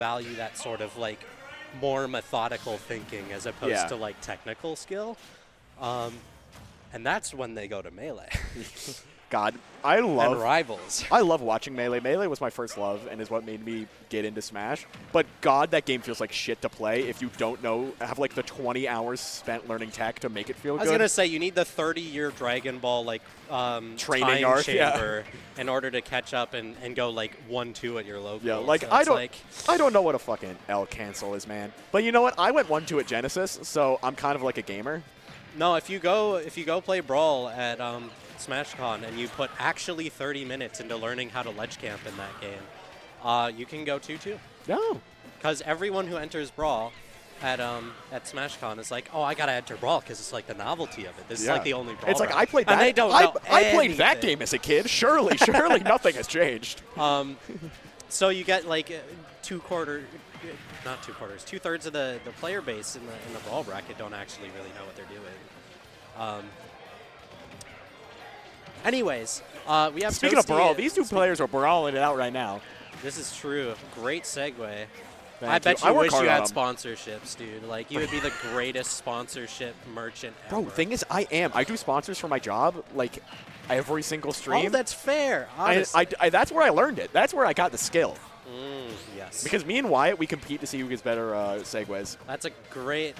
value that sort of like more methodical thinking as opposed to like technical skill. And that's when they go to Melee. God, and Rivals. I love watching Melee. Melee was my first love and is what made me get into Smash. But God, that game feels like shit to play if you don't know, have like the 20 hours spent learning tech to make it feel good. I was going to say, you need the 30-year Dragon Ball like training time arc chamber in order to catch up and go like 1-2 at your local. Yeah, like, so I don't know what a fucking L cancel is, man. But you know what? I went 1-2 at Genesis, so I'm kind of like a gamer. No, if you go play Brawl at SmashCon and you put actually 30 minutes into learning how to ledge camp in that game, you can go 2-2. No. Because everyone who enters Brawl at SmashCon is like, oh, I gotta enter Brawl because it's like the novelty of it. This is like the only Brawl. It's like round. I played that. And they don't know I played that game as a kid. Surely nothing has changed. So you get like 2/3 of the player base in the Brawl bracket don't actually really know what they're doing. Anyways, we have Speaking Tosty, of Brawl, these two players are brawling it out right now. This is true. Great segue. Thank I bet you. you I work wish hard you on had them. sponsorships, dude. Like, you would be the greatest sponsorship merchant ever. Bro, thing is, I am. I do sponsors for my job, like, every single stream. Oh, that's fair, honestly. That's where I learned it. That's where I got the skill. Yes. Because me and Wyatt, we compete to see who gets better segues. That's a great...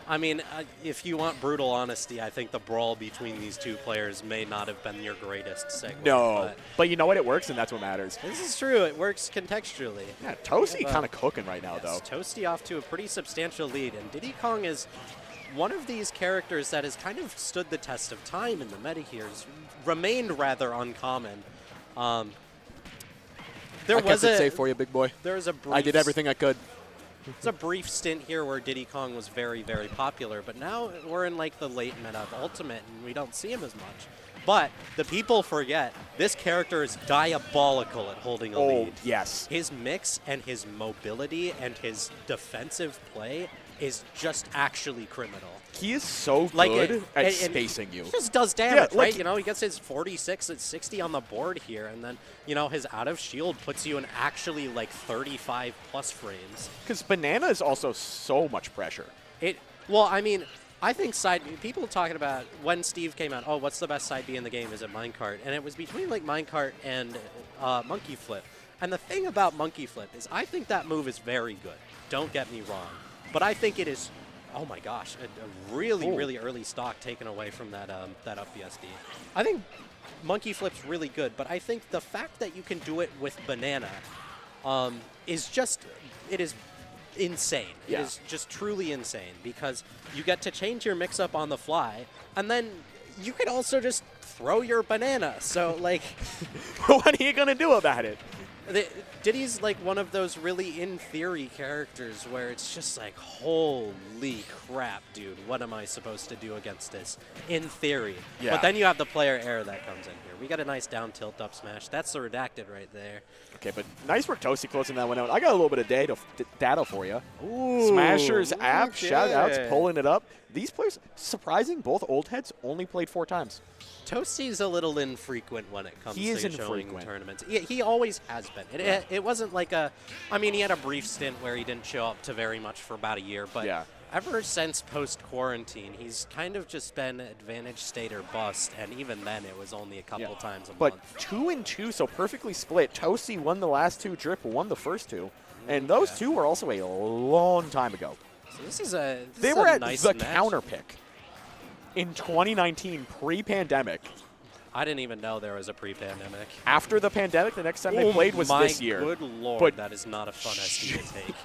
I mean, if you want brutal honesty, I think the brawl between these two players may not have been your greatest segue. No, but you know what? It works, and that's what matters. This is true. It works contextually. Yeah, Tosty kind of cooking right now, though. Tosty off to a pretty substantial lead, and Diddy Kong is one of these characters that has kind of stood the test of time in the meta here. Has remained rather uncommon. I kept it safe for you, big boy. There was a brief I did everything I could. It's a brief stint here where Diddy Kong was very, very popular, but now we're in like the late meta of Ultimate, and we don't see him as much. But the people forget, this character is diabolical at holding a lead. Oh, yes. His mix and his mobility and his defensive play is just actually criminal. He is so good at spacing you. He just does damage, like, right? You know, he gets his 46 at 60 on the board here, and then, you know, his out of shield puts you in actually like 35 plus frames. Because Banana is also so much pressure. Well, I mean, I think people talking about when Steve came out, oh, what's the best side B in the game? Is it Minecart? And it was between like Minecart and Monkey Flip. And the thing about Monkey Flip is I think that move is very good. Don't get me wrong. But I think it is, oh my gosh, a really, really early stock taken away from that that up BSD. I think Monkey Flip's really good, but I think the fact that you can do it with Banana is just, it is insane. Yeah. It is just truly insane because you get to change your mix-up on the fly, and then you could also just throw your Banana. So, like... What are you going to do about it? Diddy's like one of those really in theory characters where it's just like, holy crap, dude, what am I supposed to do against this? In theory. Yeah. But then you have the player error that comes in here. We got a nice down tilt up smash. That's the redacted right there. Okay, but nice work, Tosty, closing that one out. I got a little bit of data for you. Ooh, Smashers app, okay. shout-outs, pulling it up. These players, surprising, both old heads only played 4 times. Toasty's a little infrequent when it comes to showing infrequent. tournaments. He always has been. It wasn't like a... I mean, he had a brief stint where he didn't show up to very much for about a year, but ever since post-quarantine, he's kind of just been advantage state or bust, and even then it was only a couple times a month. But 2 and 2, so perfectly split. Tosty won the last 2, Drip won the first 2. And those 2 were also a long time ago. So this is a They were at nice the match. counter pick in 2019, pre-pandemic. I didn't even know there was a pre-pandemic. After the pandemic, the next time they played was this year. Good lord, but that is not a fun SD to take.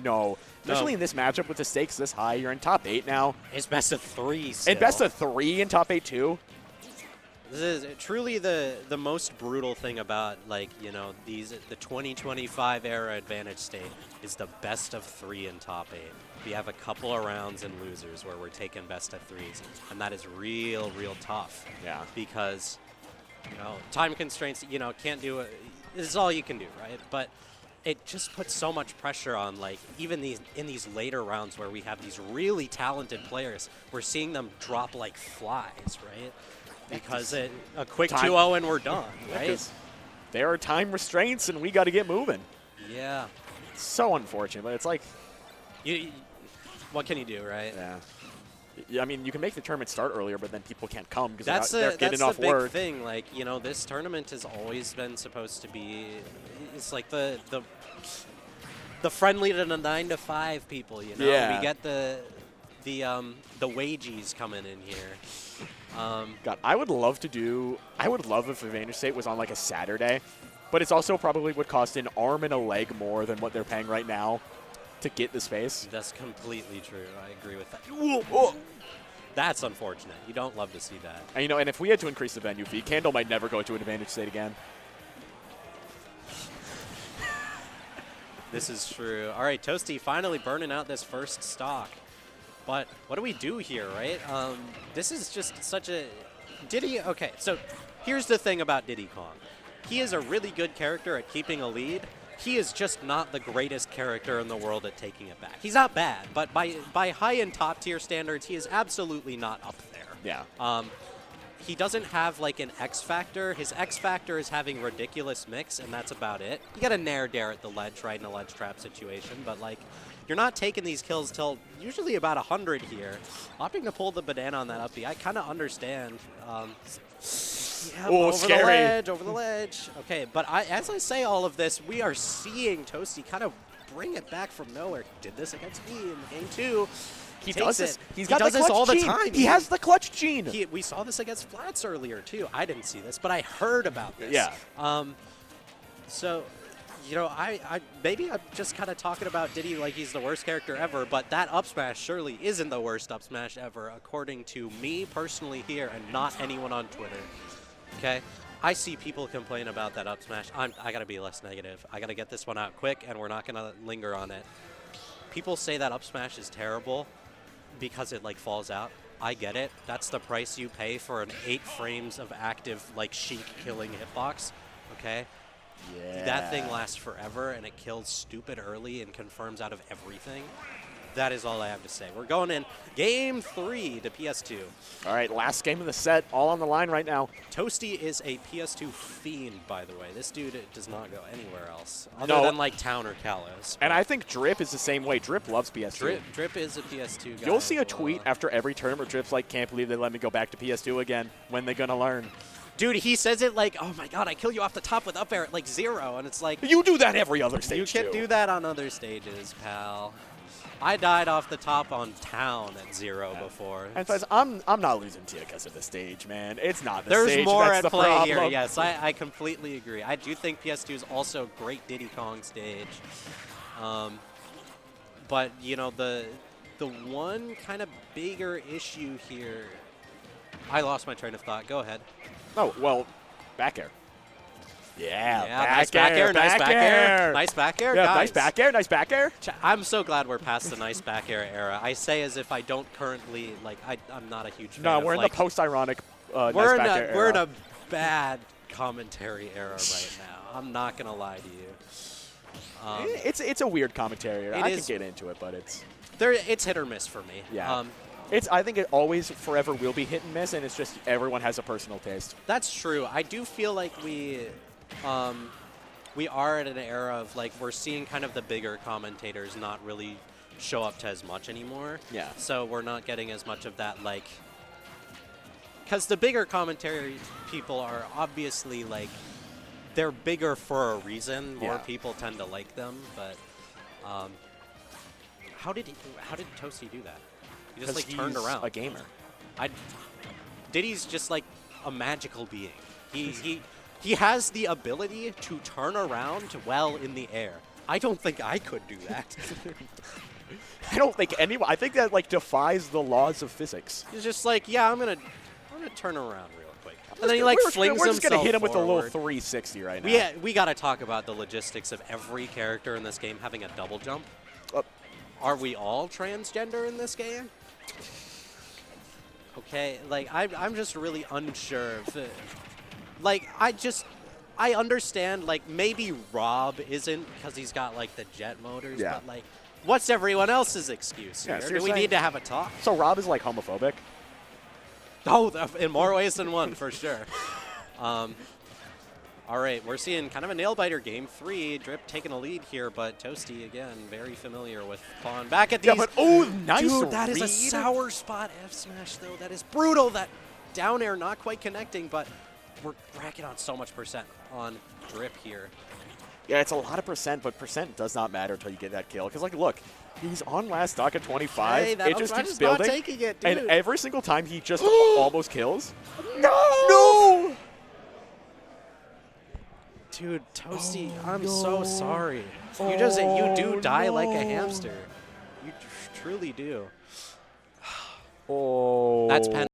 No. Especially in this matchup with the stakes this high. You're in top 8 now. It's best of 3 still. And best of 3 in top 8 too. This is truly the most brutal thing about, like, you know, the 2025 era advantage state is the best of 3 in top 8. We have a couple of rounds and losers where we're taking best of 3s, and that is real tough. Yeah. Because, you know, time constraints, you know, can't do it. This is all you can do, right? But it just puts so much pressure on, like, even in these later rounds where we have these really talented players, we're seeing them drop like flies, right? Because a quick 2-0 and we're done, right? There are time restraints, and we got to get moving. Yeah. so unfortunate, but it's like, what can you do, right? yeah. I mean, you can make the tournament start earlier, but then people can't come because That's they're getting off the big work. thing. Like, you know, this tournament has always been supposed to be. It's like the friendly to the 9 to 5 people. You know, Yeah. we get the wages coming in here. God, I would love if Advantage State was on like a Saturday, but it's also probably would cost an arm and a leg more than what they're paying right now to get the space. That's completely true. I agree with that. Oh. That's unfortunate. You don't love to see that. And, you know, and if we had to increase the venue fee, Candle might never go to an Advantage State again. This is true. All right, Tosty finally burning out this first stock. But what do we do here, right? This is just such a... Diddy... Okay, so here's the thing about Diddy Kong. He is a really good character at keeping a lead. He is just not the greatest character in the world at taking it back. He's not bad, but by high-end top-tier standards, he is absolutely not up there. Yeah. He doesn't have, like, an X factor. His X factor is having ridiculous mix, and that's about it. You got a nair dare at the ledge, right, in a ledge trap situation, but, like, you're not taking these kills till usually about 100 here. Opting to pull the banana on that up B, I kind of understand. Yeah, oh, over scary. Over the ledge. Okay, but as I say all of this, we are seeing Tosty kind of bring it back from nowhere. Did this against me in game 2. He does this. He does this all the time. He has the clutch gene. We saw this against Flats earlier, too. I didn't see this, but I heard about this. Yeah. So, you know, maybe I'm just kind of talking about Diddy like he's the worst character ever, but that up smash surely isn't the worst up smash ever, according to me personally here and not anyone on Twitter. Okay? I see people complain about that up smash. I got to be less negative. I got to get this one out quick, and we're not going to linger on it. People say that up smash is terrible because it, like, falls out. I get it. That's the price you pay for an 8 frames of active, like, Sheik killing hitbox. Okay? Yeah. That thing lasts forever, and it kills stupid early and confirms out of everything. That is all I have to say. We're going in game 3 to PS2. All right, last game of the set, all on the line right now. Tosty is a PS2 fiend, by the way. This dude does not go anywhere else, other than, like, Town or Kalos. And I think Drip is the same way. Drip loves PS2. Drip is a PS2 guy. You'll see a tweet after every term where Drip's like, can't believe they let me go back to PS2 again. When they gonna learn? Dude, he says it like, oh my god, I kill you off the top with up air at like 0, and it's like... You do that every other stage, You can do that on other stages, pal. I died off the top on Town at 0 before. And besides, I'm not losing to you because of the stage, man. It's not the There's stage. more That's at the play problem. here, yes. I completely agree. I do think PS2 is also a great Diddy Kong stage. But, you know, the one kind of bigger issue here... I lost my train of thought. Go ahead. Oh, well, back air. Yeah, nice back air, nice back air. Nice back air, yeah, guys. nice back air, nice back air. I'm so glad we're past the nice back air era. I say as if I don't currently, like, I'm not a huge fan No, of, we're in like, the post-ironic nice we're back air era. We're in a bad commentary era right now. I'm not going to lie to you. It's a weird commentary era. I can is. get into it, but it's hit or miss for me. yeah. I think it always forever will be hit and miss, and it's just everyone has a personal taste. That's true. I do feel like we are at an era of, like, we're seeing kind of the bigger commentators not really show up to as much anymore. Yeah. So we're not getting as much of that, like, because the bigger commentary people are obviously, like, they're bigger for a reason. More people tend to like them, but how did Tosty do that? He just, like, turned around. A gamer. Diddy's just, like, a magical being. He has the ability to turn around well in the air. I don't think I could do that. I don't think anyone. I think that, like, defies the laws of physics. He's just like, yeah, I'm gonna turn around real quick, and then he, like, flings We're just gonna hit him with a little forward. 360 right now. We gotta talk about the logistics of every character in this game having a double jump. Are we all transgender in this game? Okay, like, I'm just really unsure if it, like, I understand, like, maybe Rob isn't because he's got, like, the jet motors, but, like, what's everyone else's excuse here? So Do we need to have a talk? So Rob is, like, homophobic? Oh, in more ways than one, for sure. All right, we're seeing kind of a nail-biter game 3. Drip taking a lead here, but Tosty, again, very familiar with clawing back at these. Yeah, but nice Dude, that is a read. sour spot F smash, though. That is brutal. That down air not quite connecting, but we're racking on so much percent on Drip here. Yeah, it's a lot of percent, but percent does not matter until you get that kill. Because, like, look, he's on last stock at 25. Hey, that it just keeps is building. not taking it, dude. And every single time he just almost kills. No! Dude, Tosty, I'm so sorry. You do die like a hamster. You truly do. Oh. That's pen.